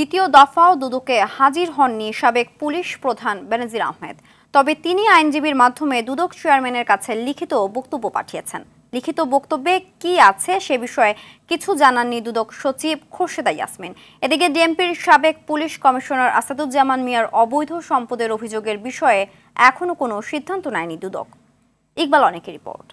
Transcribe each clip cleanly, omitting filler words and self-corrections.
দ্বিতীয় দফাও দুদকে হাজির হননি সাবেক পুলিশ প্রধান বেনজির আহমেদ। তবে তিনি আইনজীবীর মাধ্যমে দুদক চেয়ারম্যানের কাছে লিখিত বক্তব্য পাঠিয়েছেন। লিখিত বক্তব্যে কি আছে সে বিষয়ে কিছু জানাননি দুদক সচিব খোরশেদা ইয়াসমিন। এদিকে ডিএমপির সাবেক পুলিশ কমিশনার আসাদুজ্জামান মিয়ার অবৈধ সম্পদের অভিযোগের বিষয়ে এখনো কোনো সিদ্ধান্ত নেয়নি দুদক। ইকবাল অনেকের রিপোর্ট।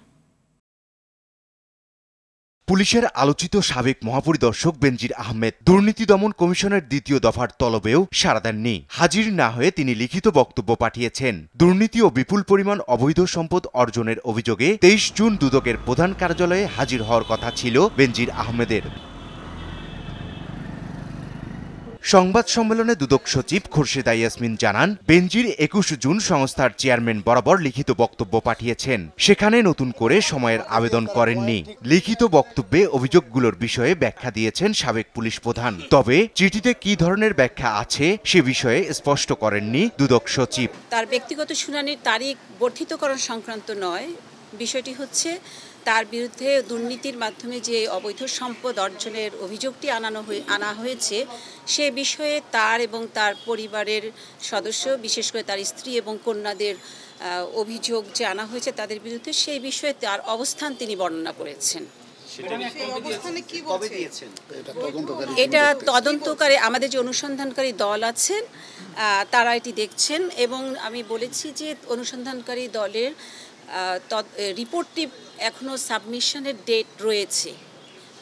পুলিশের আলোচিত সাবেক মহাপরিদর্শক বেনজির আহমেদ দুর্নীতি দমন কমিশনের দ্বিতীয় দফার তলবেও সাড়া দেননি। হাজির না হয়ে তিনি লিখিত বক্তব্য পাঠিয়েছেন। দুর্নীতি ও বিপুল পরিমাণ অবৈধ সম্পদ অর্জনের অভিযোগে 23 জুন দুদকের প্রধান কার্যালয়ে হাজির হওয়ার কথা ছিল বেনজির আহমেদের। সংবাদ সম্মেলনে দুদক সচিব খোরশেদা ইয়াসমিন জানান, বেনজির 21 জুন সংস্থার চেয়ারম্যান বরাবর লিখিত বক্তব্য পাঠিয়েছেন। সেখানে নতুন করে সময়ের আবেদন করেননি। লিখিত বক্তব্যে অভিযোগগুলোর বিষয়ে ব্যাখ্যা দিয়েছেন সাবেক পুলিশ প্রধান। তবে চিঠিতে কি ধরনের ব্যাখ্যা আছে সে বিষয়ে স্পষ্ট করেননি দুদক সচিব। তার ব্যক্তিগত শুনানির তারিখ বর্ধিতকরণ সংক্রান্ত নয়, বিষয়টি হচ্ছে তার বিরুদ্ধে দুর্নীতির মাধ্যমে যে অবৈধ সম্পদ অর্জনের অভিযোগটি আনা হয়েছে সে বিষয়ে তার এবং তার পরিবারের সদস্য, বিশেষ করে তার স্ত্রী এবং কন্যাদের অভিযোগ যে আনা হয়েছে তাদের বিরুদ্ধে, সেই বিষয়ে তার অবস্থান তিনি বর্ণনা করেছেন। এটা তদন্তকারী আমাদের যে অনুসন্ধানকারী দল আছেন তারা এটি দেখছেন, এবং আমি বলেছি যে অনুসন্ধানকারী দলের রিপোর্টটি এখনো সাবমিশনের ডেট রয়েছে।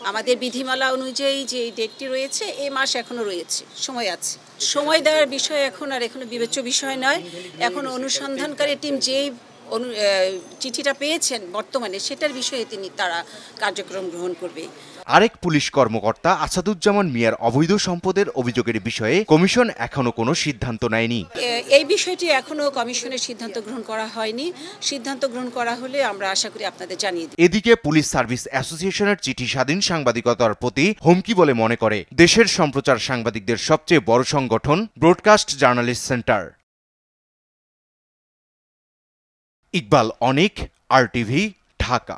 আমাদের বিধিমালা অনুযায়ী যে ডেটটি রয়েছে এই মাস এখনো রয়েছে, সময় আছে। সময় দেওয়ার বিষয় এখনো বিবেচ্য বিষয় নয়। এখন অনুসন্ধানকারী টিম যেই চিঠিটা পেয়েছেন বর্তমানে সেটার বিষয়ে তারা কার্যক্রম গ্রহণ করবে। আরেক পুলিশ কর্মকর্তা আসাদুজ্জামান মিয়ার অবৈধ সম্পদের অভিযোগের বিষয়ে কমিশন এখনো কোনো সিদ্ধান্ত নেয়নি। এই বিষয়টি এখনো কমিশনের সিদ্ধান্ত গ্রহণ করা হয়নি। সিদ্ধান্ত গ্রহণ করা হলে আমরা আশা করি আপনাদের জানিয়ে দেব। এদিকে পুলিশ সার্ভিস অ্যাসোসিয়েশনের চিঠি স্বাধীন সাংবাদিকতার প্রতি হুমকি বলে মনে করে দেশের সম্প্রচার সাংবাদিকদের সবচেয়ে বড় সংগঠন ব্রডকাস্ট জার্নালিস্ট সেন্টার। ইকবাল অনিক, RTV, ঢাকা।